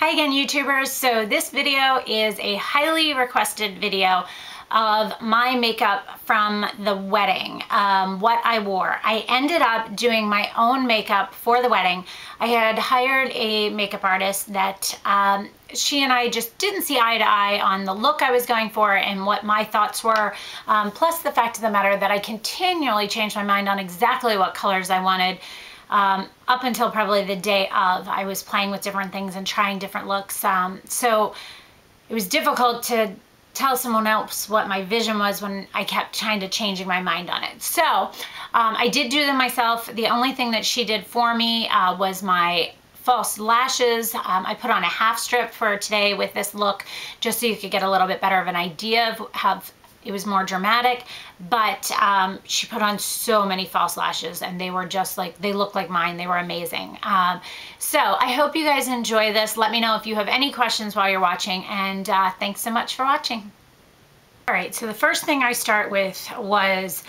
Hi again, YouTubers. So this video is a highly requested video of my makeup from the wedding, what I wore. I ended up doing my own makeup for the wedding. I had hired a makeup artist that she and I just didn't see eye to eye on the look I was going for and what my thoughts were, plus the fact of the matter that I continually changed my mind on exactly what colors I wanted. Up until probably the day of, I was playing with different things and trying different looks. So it was difficult to tell someone else what my vision was when I kept trying to changing my mind on it. So I did do them myself. The only thing that she did for me was my false lashes. I put on a half strip for today with this look just so you could get a little bit better of an idea of how it was more dramatic, but she put on so many false lashes and they were just like, they looked like mine. They were amazing. So I hope you guys enjoy this. Let me know if you have any questions while you're watching, and thanks so much for watching. All right, so the first thing I start with was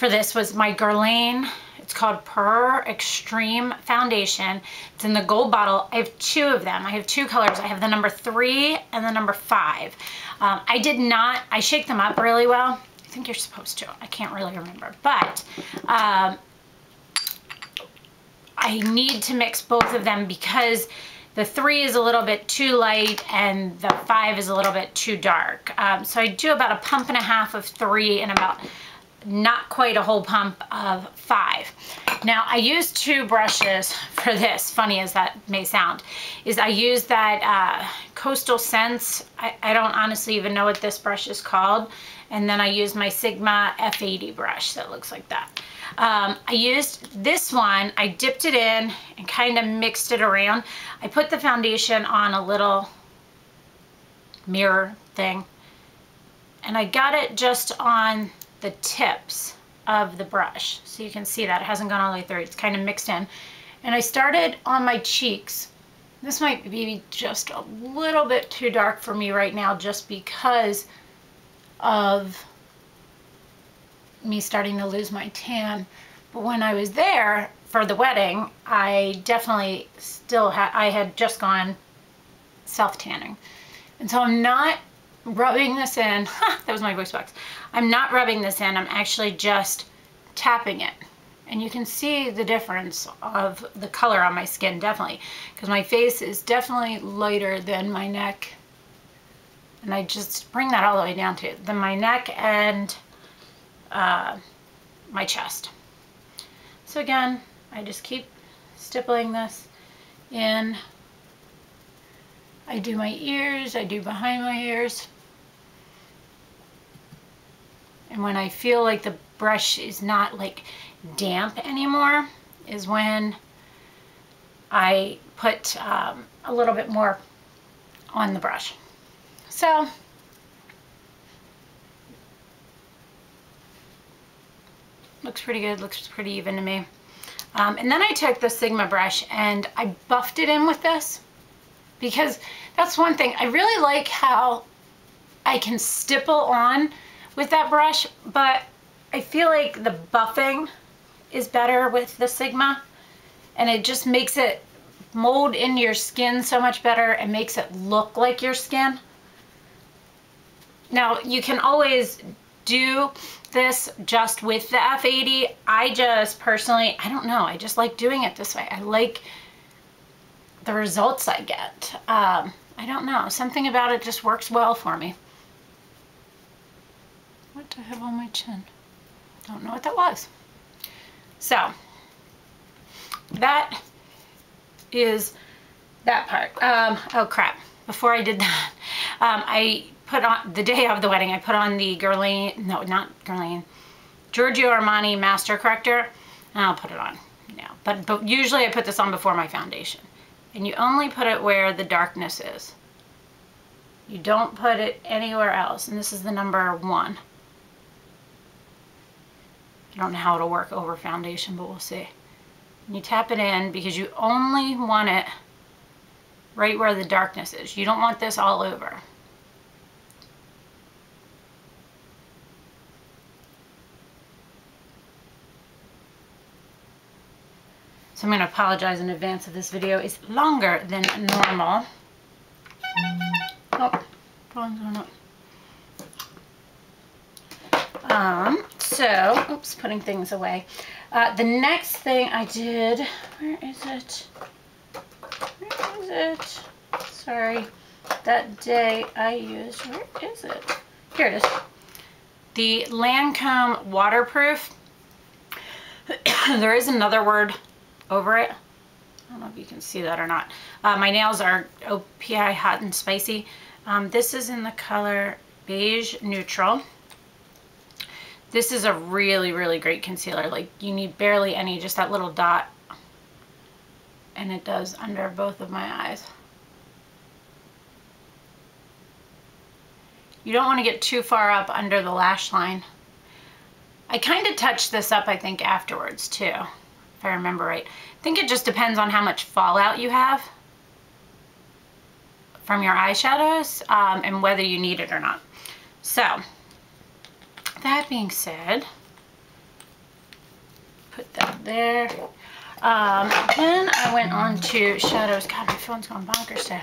my Guerlain. It's called Purr Extreme Foundation. It's in the gold bottle. I have two of them. I have two colors. I have the number 3 and the number 5. I shake them up really well. I think you're supposed to. I can't really remember. But I need to mix both of them because the 3 is a little bit too light and the 5 is a little bit too dark. So I do about a pump and a half of 3 and about not quite a whole pump of 5. Now I use 2 brushes for this, funny as that may sound, is I use that Coastal Scents. I don't honestly even know what this brush is called. And then I use my Sigma F80 brush that looks like that. I used this one, I dipped it in and kind of mixed it around. I put the foundation on a little mirror thing and I got it just on the tips of the brush, so you can see that it hasn't gone all the way through. It's kind of mixed in, and I started on my cheeks. This might be just a little bit too dark for me right now just because of me starting to lose my tan, but when I was there for the wedding I definitely still had just gone self-tanning, and so I'm not rubbing this in. That was my voice box. I'm not rubbing this in. I'm actually just tapping it. And you can see the difference of the color on my skin, definitely. Because my face is definitely lighter than my neck. And I just bring that all the way down to my neck and my chest. So again, I just keep stippling this in. I do my ears, I do behind my ears. And when I feel like the brush is not like damp anymore is when I put a little bit more on the brush. So looks pretty good, looks pretty even to me. And then I took the Sigma brush and I buffed it in with this because that's one thing. I really like how I can stipple on with that brush, but I feel like the buffing is better with the Sigma, and it just makes it mold into your skin so much better and makes it look like your skin. Now you can always do this just with the F80. I just personally, I don't know, I just like doing it this way. I like the results I get. I don't know, something about it just works well for me. What do I have on my chin? Don't know what that was. So that is that part. Oh crap, before I did that, I put on, the day of the wedding, I put on the Guerlain, no, not Guerlain, Giorgio Armani Master Corrector, and I'll put it on now. But usually I put this on before my foundation. And you only put it where the darkness is. You don't put it anywhere else. And this is the number 1. I don't know how it'll work over foundation, but we'll see. And you tap it in because you only want it right where the darkness is. You don't want this all over. So I'm going to apologize in advance if this video is longer than normal. phone's going up. So, oops, putting things away. The next thing I did, where is it? Where is it? Sorry, that day I used, where is it? Here it is. The Lancome Waterproof. There is another word over it. I don't know if you can see that or not. My nails are OPI Hot and Spicy. This is in the color Beige Neutral. This is a really, really great concealer. Like, you need barely any, just that little dot. And it does under both of my eyes. You don't want to get too far up under the lash line. I kind of touched this up, I think, afterwards too, if I remember right. I think it just depends on how much fallout you have from your eyeshadows and whether you need it or not. So, that being said, put that there. Then I went on to shadows. God, my phone's going bonkers today.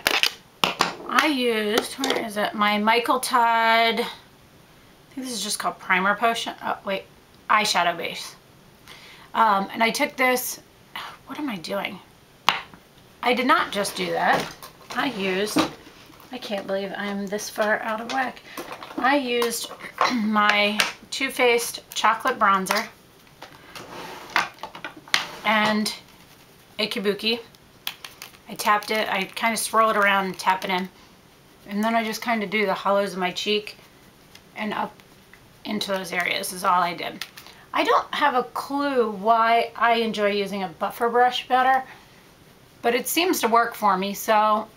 I used, where is it? My Michael Todd, I think this is just called Primer Potion. Oh, wait, eyeshadow base. And I took this, what am I doing? I did not just do that. I used, I can't believe I'm this far out of whack. I used my Too Faced Chocolate Bronzer and a Kabuki. I tapped it, I kind of swirl it around and tap it in. And then I just kind of do the hollows of my cheek and up into those areas is all I did. I don't have a clue why I enjoy using a buffer brush better, but it seems to work for me, so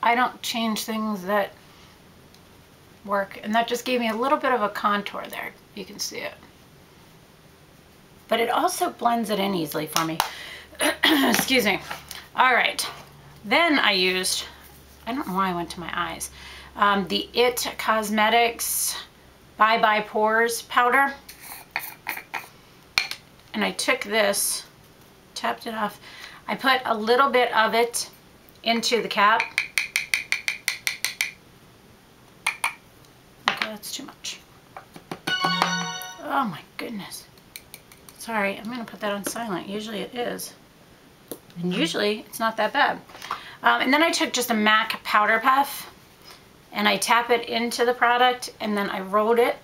I don't change things that work. And that just gave me a little bit of a contour there. You can see it. But it also blends it in easily for me. Excuse me. All right. Then I used, I don't know why I went to my eyes, the It Cosmetics Bye Bye Pores powder. And I took this, tapped it off. I put a little bit of it into the cap. Okay, that's too much. Oh my goodness. Sorry, I'm gonna put that on silent. Usually it is. And usually it's not that bad. And then I took just a MAC powder puff and I tap it into the product and then I rolled it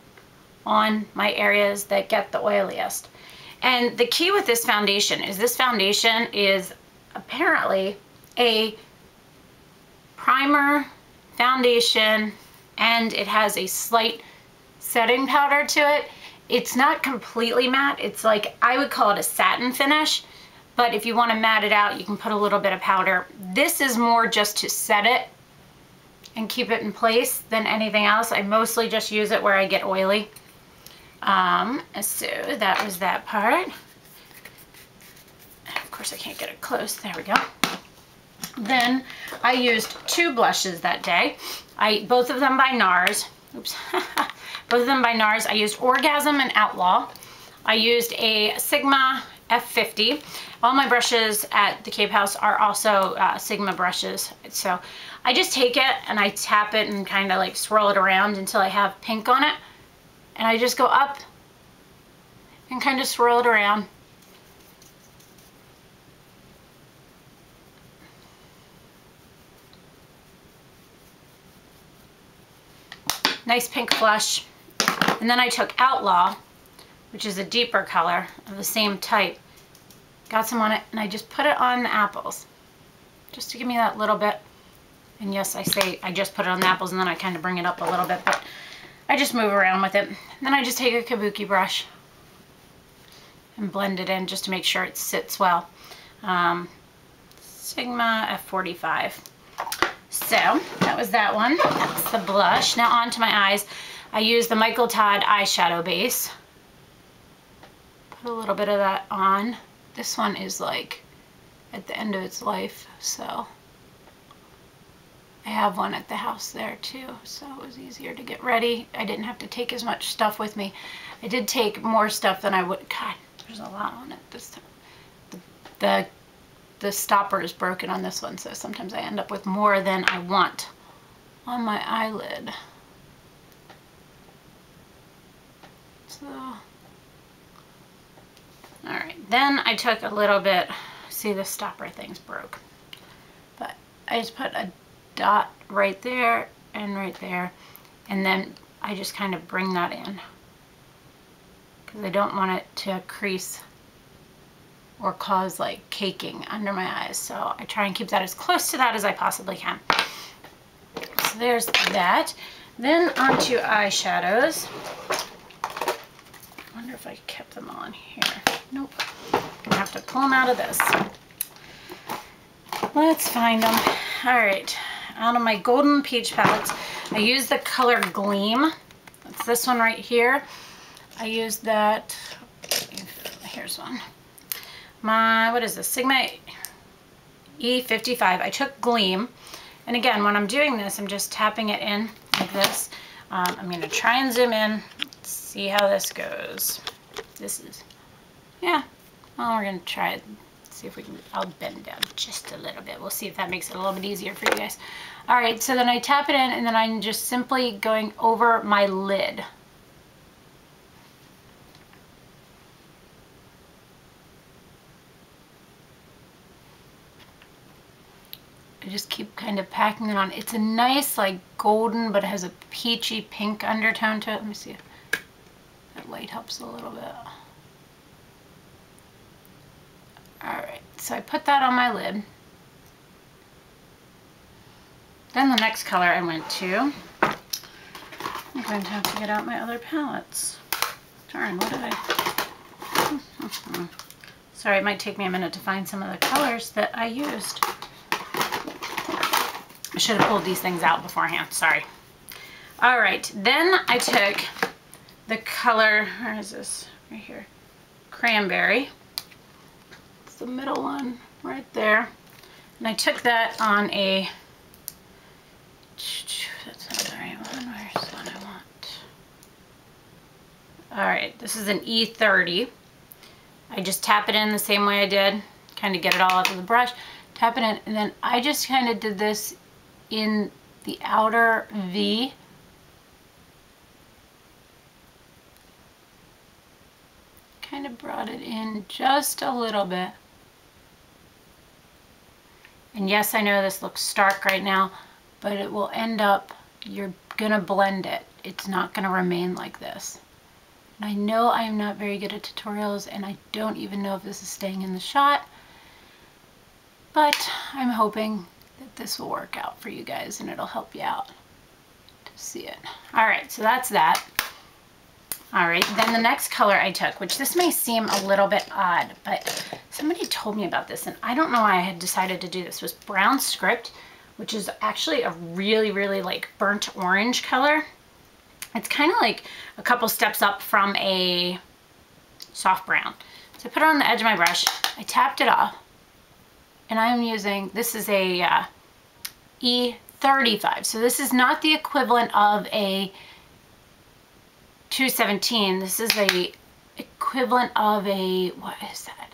on my areas that get the oiliest. And the key with this foundation is apparently a primer, foundation, and it has a slight setting powder to it. It's not completely matte. It's like, I would call it a satin finish, but if you want to matte it out, you can put a little bit of powder. This is more just to set it and keep it in place than anything else. I mostly just use it where I get oily. So that was that part. Of course I can't get it close. There we go. Then I used two blushes that day. Both of them by NARS. Oops. Both of them by NARS. I used Orgasm and Outlaw. I used a Sigma F50. All my brushes at the Cape House are also Sigma brushes. So I just take it and I tap it and kind of like swirl it around until I have pink on it. And I just go up and kind of swirl it around. Nice pink flush. And then I took Outlaw, which is a deeper color of the same type. Got some on it and I just put it on the apples. Just to give me that little bit. And yes, I say I just put it on the apples and then I kind of bring it up a little bit, but I just move around with it. And then I just take a Kabuki brush and blend it in just to make sure it sits well. Sigma F45. So that was that one. That's the blush. Now on to my eyes. I use the Michael Todd eyeshadow base. Put a little bit of that on. This one is like at the end of its life, so I have one at the house there too, so it was easier to get ready. I didn't have to take as much stuff with me. I did take more stuff than I would. God, there's a lot on it this time. The stopper is broken on this one, so sometimes I end up with more than I want. on my eyelid. So, all right, then I took a little bit, see the stopper thing's broke, but I just put a dot right there and right there, and then I just kind of bring that in because I don't want it to crease or cause like caking under my eyes. So I try and keep that as close to that as I possibly can. So there's that. Then onto eyeshadows. I wonder if I kept them on here. Nope. Gonna have to pull them out of this. Let's find them. All right, out of my Golden Peach palettes, I use the color Gleam. That's this one right here. I used that, here's one. My, what is this, Sigma E55. I took Gleam, and again, when I'm doing this, I'm just tapping it in like this. I'm gonna try and zoom in, see how this goes. This is, yeah, well, we're gonna try it, see if we can, I'll bend down just a little bit. We'll see if that makes it a little bit easier for you guys. All right, so then I tap it in, and then I'm just simply going over my lid. I just keep kind of packing it on. It's a nice like golden, but it has a peachy pink undertone to it. Let me see if that light helps a little bit. All right, so I put that on my lid. Then the next color I went to, I'm going to have to get out my other palettes. Darn, what did I? Sorry, it might take me a minute to find some of the colors that I used. I should have pulled these things out beforehand, sorry. All right, then I took the color, where is this? Right here, Cranberry. It's the middle one right there. And I took that on a, that's not the right one, where's the one I want? All right, this is an E30. I just tap it in the same way I did, kind of get it all out of the brush, tap it in, and then I just kind of did this in the outer V. Kind of brought it in just a little bit. And yes, I know this looks stark right now, but it will end up, you're gonna blend it. It's not gonna remain like this. And I know I am not very good at tutorials, and I don't even know if this is staying in the shot, but I'm hoping that this will work out for you guys and it'll help you out to see it. All right, so that's that. All right, then the next color I took, which this may seem a little bit odd, but somebody told me about this and I don't know why I had decided to do this, was Brown Script, which is actually a really, really like burnt orange color. It's kind of like a couple steps up from a soft brown. So I put it on the edge of my brush, I tapped it off, and I'm using, this is a E35. So this is not the equivalent of a 217. This is a equivalent of a, what is that?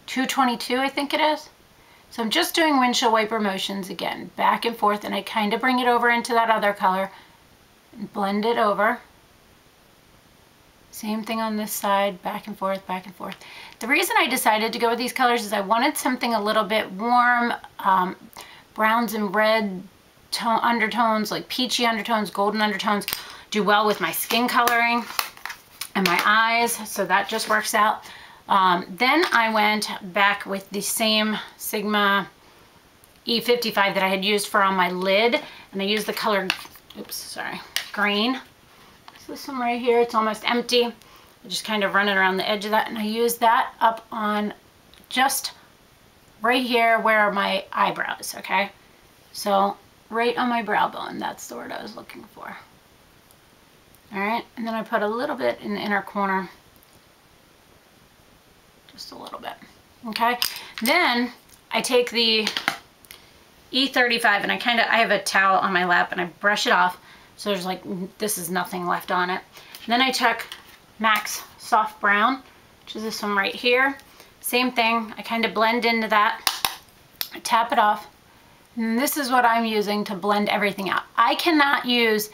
222, I think it is. So I'm just doing windshield wiper motions again, back and forth, and I kind of bring it over into that other color and blend it over. Same thing on this side, back and forth, back and forth. The reason I decided to go with these colors is I wanted something a little bit warm, browns and red undertones, like peachy undertones, golden undertones, do well with my skin coloring and my eyes, so that just works out. Then I went back with the same Sigma E55 that I had used for on my lid, and I used the color, oops, sorry, green. This one right here, it's almost empty. I just kind of run it around the edge of that, and I use that up on just right here where my eyebrow is, okay? So right on my brow bone, that's the word I was looking for. All right, and then I put a little bit in the inner corner, just a little bit, okay? Then I take the E35 and I have a towel on my lap and I brush it off. So there's like, this is nothing left on it. And then I took MAC's Soft Brown, which is this one right here. Same thing, I kind of blend into that, I tap it off, And this is what I'm using to blend everything out. I cannot use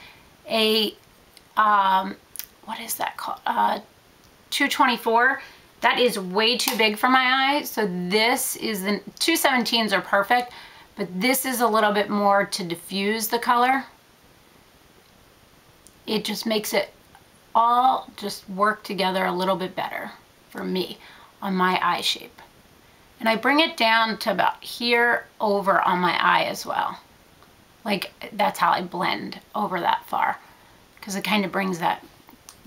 a, what is that called? 224. That is way too big for my eye. So this is the 217s are perfect, but this is a little bit more to diffuse the color. It just makes it all just work together a little bit better for me on my eye shape. And I bring it down to about here over on my eye as well. Like that's how I blend over that far, because it kind of brings that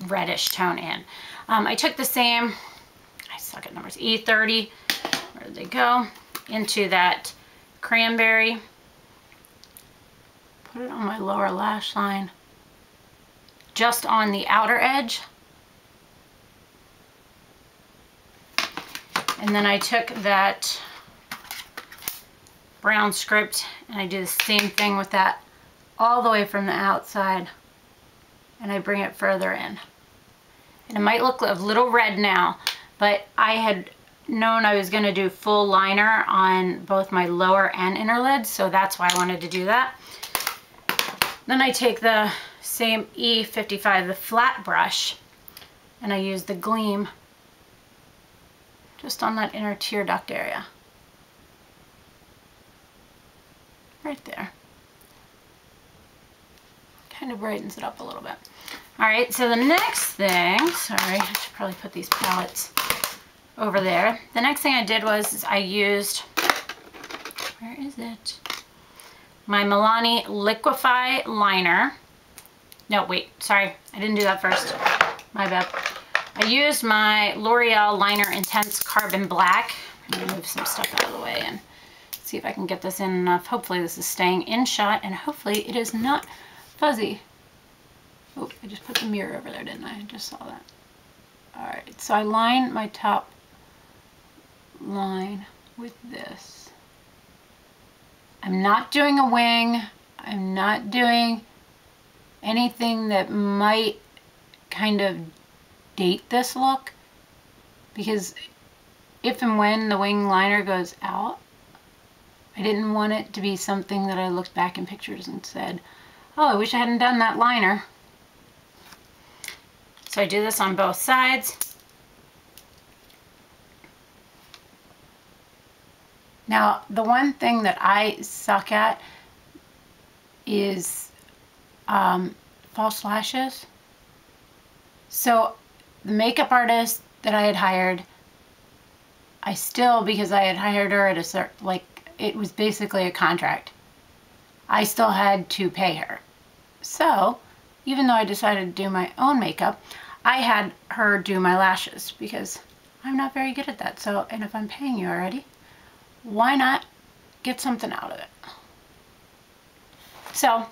reddish tone in. I took the same, I suck at numbers, E30, where did they go? Into that cranberry. Put it on my lower lash line, just on the outer edge. And then I took that brown script and I do the same thing with that all the way from the outside, and I bring it further in. And it might look a little red now, but I had known I was going to do full liner on both my lower and inner lids, so that's why I wanted to do that. Then I take the same E55, the flat brush, and I use the gleam just on that inner tear duct area. Right there. Kind of brightens it up a little bit. All right, so the next thing, sorry, I should probably put these palettes over there. The next thing I did was I used, where is it? My Milani Liquify liner. No, wait, sorry, I didn't do that first. My bad. I used my L'Oreal Liner Intense Carbon Black. I'm gonna move some stuff out of the way and see if I can get this in enough. Hopefully this is staying in shot, and hopefully it is not fuzzy. Oh, I just put the mirror over there, didn't I? I just saw that. All right, so I line my top line with this. I'm not doing a wing. I'm not doing anything that might kind of date this look, because if and when the wing liner goes out, I didn't want it to be something that I looked back in pictures and said, oh, I wish I hadn't done that liner. So I do this on both sides. Now, the one thing that I suck at is false lashes. So the makeup artist that I had hired, I still, because I had hired her at a certain, like, it was basically a contract, I still had to pay her. So even though I decided to do my own makeup, I had her do my lashes because I'm not very good at that. So, and if I'm paying you already, why not get something out of it? So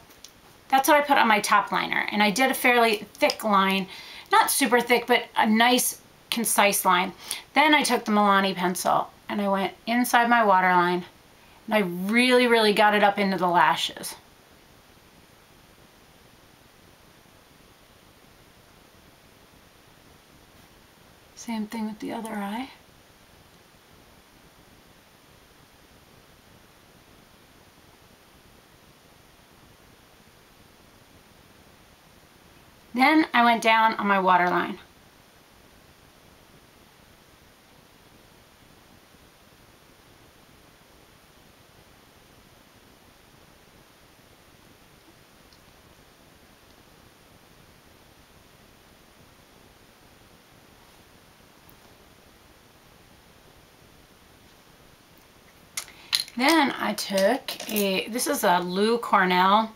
that's what I put on my top liner, and I did a fairly thick line, not super thick, but a nice concise line. Then I took the Milani pencil and I went inside my waterline, and I really, really got it up into the lashes. Same thing with the other eye. Then I went down on my waterline. Then I took this is a Lou Cornell,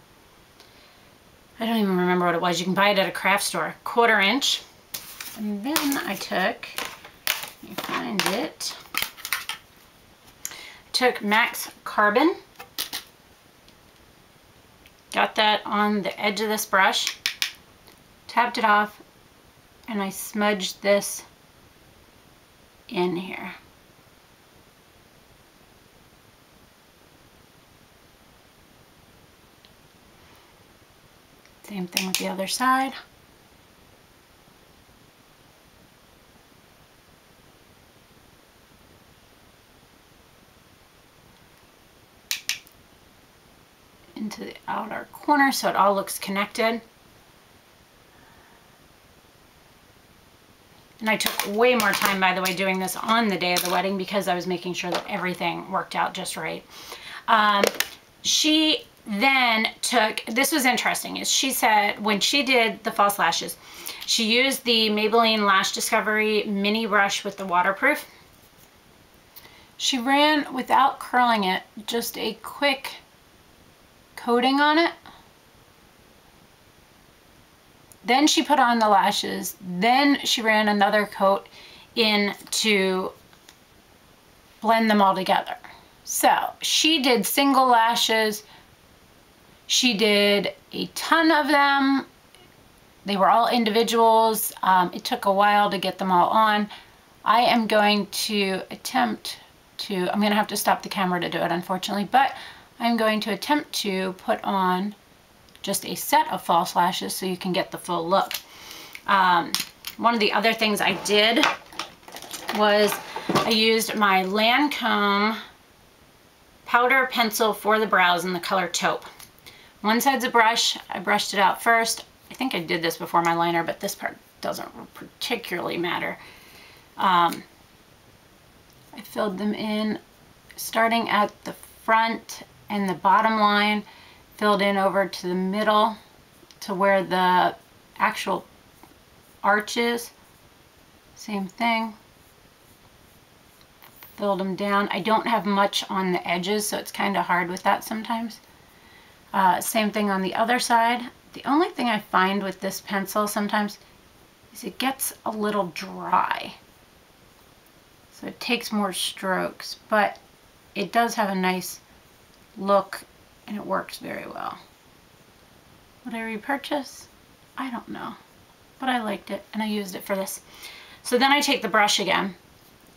I don't even remember what it was. You can buy it at a craft store, 1/4 inch. And then I took, let me find it, took Max Carbon, got that on the edge of this brush, tapped it off, and I smudged this in here. Same thing with the other side. into the outer corner so it all looks connected. And I took way more time, by the way, doing this on the day of the wedding because I was making sure that everything worked out just right. She then took, this was interesting, is she said when she did the false lashes, she used the Maybelline Lash Discovery mini brush with the waterproof. She ran, without curling it, just a quick coating on it. Then she put on the lashes. Then she ran another coat in to blend them all together. So she did single lashes. She did a ton of them. They were all individuals. It took a while to get them all on. I am going to attempt to, I'm going to have to stop the camera to do it, unfortunately, but I'm going to attempt to put on just a set of false lashes so you can get the full look. One of the other things I did was I used my Lancome powder pencil for the brows in the color taupe. One side's a brush. I brushed it out first. I think I did this before my liner, but this part doesn't particularly matter. I filled them in starting at the front and the bottom line, filled in over to the middle to where the actual arch is. Same thing. Filled them down. I don't have much on the edges, so it's kind of hard with that sometimes. Same thing on the other side. The only thing I find with this pencil sometimes is it gets a little dry. So it takes more strokes, but it does have a nice look and it works very well. Would I repurchase? I don't know, but I liked it and I used it for this. So then I take the brush again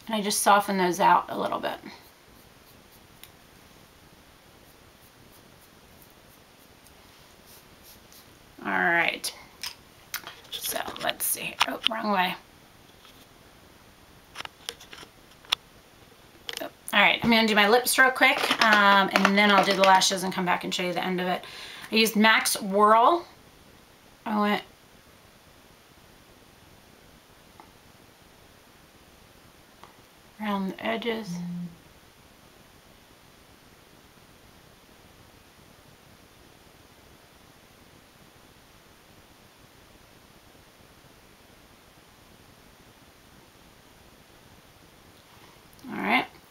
and I just soften those out a little bit. All right, so let's see. Oh, wrong way. Oh, all right, I'm gonna do my lips real quick, and then I'll do the lashes and come back and show you the end of it. I used Max Whirl. I went around the edges.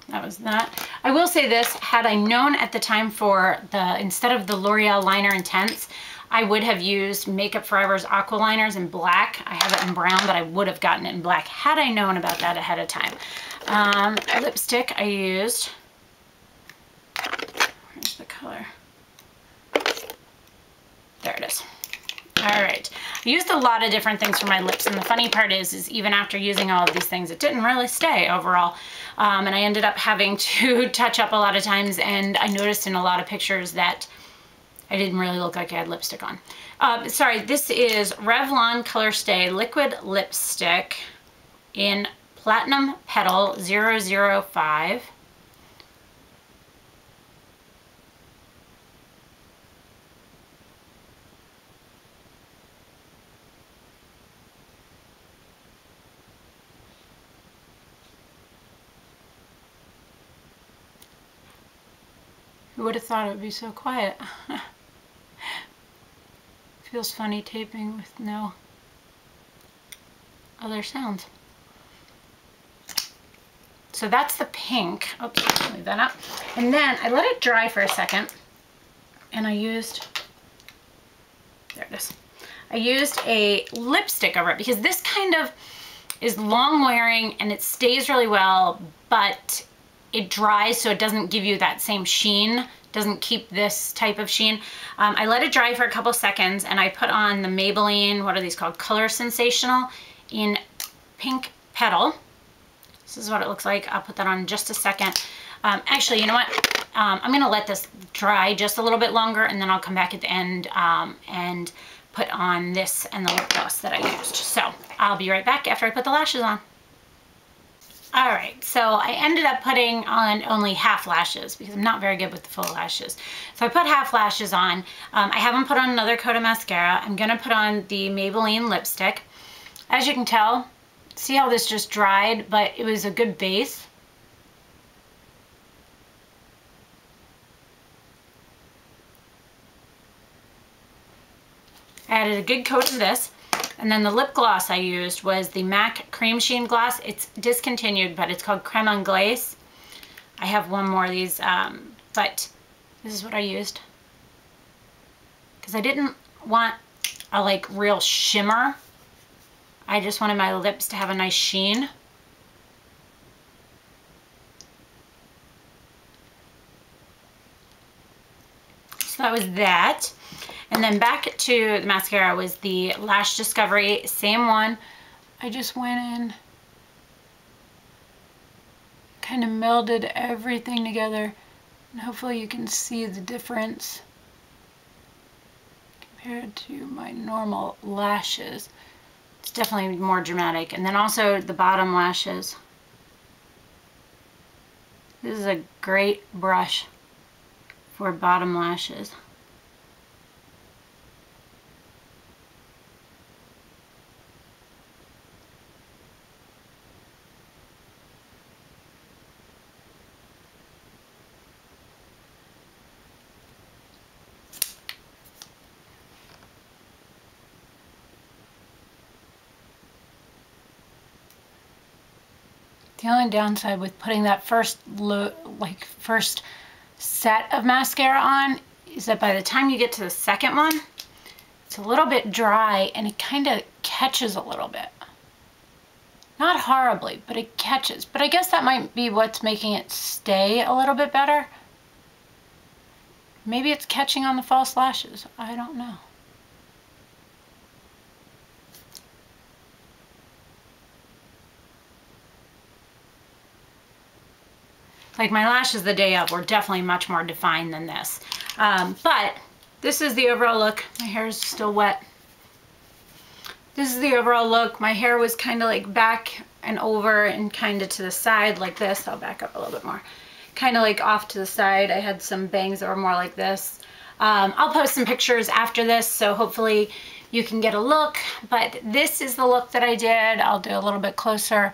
That was that. I will say this, had I known at the time for the, instead of the L'Oreal Liner Intense, I would have used Makeup Forever's Aqua Liners in black. I have it in brown, but I would have gotten it in black had I known about that ahead of time. Lipstick I used, where's the color? There it is. All right, I used a lot of different things for my lips, and the funny part is even after using all of these things, it didn't really stay overall. And I ended up having to touch up a lot of times, and I noticed in a lot of pictures that I didn't really look like I had lipstick on. Sorry, this is Revlon Colorstay Liquid Lipstick in Platinum Petal 005. Who would have thought it would be so quiet? Feels funny taping with no other sounds. So that's the pink. Oops, leave that up. And then I let it dry for a second, and I used, there it is. I used a lipstick over it because this kind of is long wearing and it stays really well, but it dries so it doesn't give you that same sheen, doesn't keep this type of sheen. I let it dry for a couple seconds and I put on the Maybelline, what are these called? Color Sensational in Pink Petal. This is what it looks like. I'll put that on in just a second. Actually, you know what? I'm gonna let this dry just a little bit longer and then I'll come back at the end and put on this and the lip gloss that I used. So I'll be right back after I put the lashes on. All right, so I ended up putting on only half lashes because I'm not very good with the full lashes. So I put half lashes on. I haven't put on another coat of mascara. I'm gonna put on the Maybelline lipstick. As you can tell, see how this just dried, but it was a good base. I added a good coat of this. And then the lip gloss I used was the MAC Cream Sheen Gloss. It's discontinued, but it's called Creme Anglaise. I have one more of these, but this is what I used. Because I didn't want a like real shimmer. I just wanted my lips to have a nice sheen. So that was that. And then back to the mascara was the Lash Discovery, same one. I just went in, kind of melded everything together, and hopefully you can see the difference compared to my normal lashes. It's definitely more dramatic. And then also the bottom lashes. This is a great brush for bottom lashes. The only downside with putting that first set of mascara on is that by the time you get to the second one, it's a little bit dry and it kind of catches a little bit. Not horribly, but it catches. But I guess that might be what's making it stay a little bit better. Maybe it's catching on the false lashes. I don't know. Like my lashes the day of were definitely much more defined than this. But this is the overall look. My hair is still wet. This is the overall look. My hair was kind of like back and over and kind of to the side like this. I'll back up a little bit more. Kind of like off to the side. I had some bangs that were more like this. I'll post some pictures after this, so hopefully you can get a look. But this is the look that I did. I'll do a little bit closer.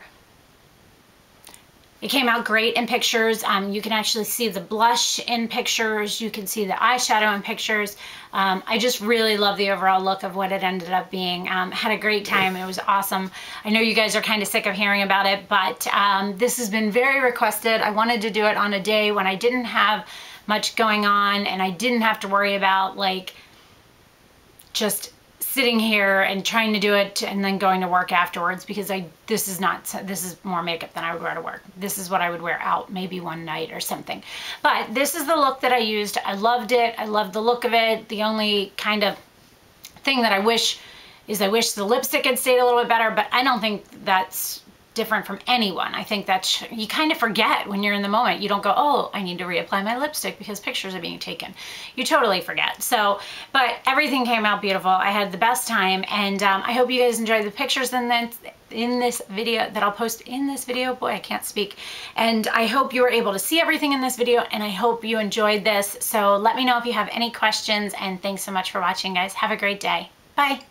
It came out great in pictures. You can actually see the blush in pictures. You can see the eyeshadow in pictures. I just really love the overall look of what it ended up being. Had a great time. It was awesome. I know you guys are kind of sick of hearing about it, but this has been very requested. I wanted to do it on a day when I didn't have much going on and I didn't have to worry about like just sitting here and trying to do it and then going to work afterwards, because this is more makeup than I would wear to work. This is what I would wear out maybe one night or something. But this is the look that I used. I loved it. I loved the look of it. The only kind of thing that I wish the lipstick had stayed a little bit better, but I don't think that's different from anyone. I think that you kind of forget when you're in the moment. You don't go, oh, I need to reapply my lipstick because pictures are being taken. You totally forget. So, but everything came out beautiful. I had the best time, and I hope you guys enjoyed the pictures and then in this video that I'll post in this video. Boy, I can't speak. And I hope you were able to see everything in this video, and I hope you enjoyed this. So let me know if you have any questions, and thanks so much for watching, guys. Have a great day. Bye.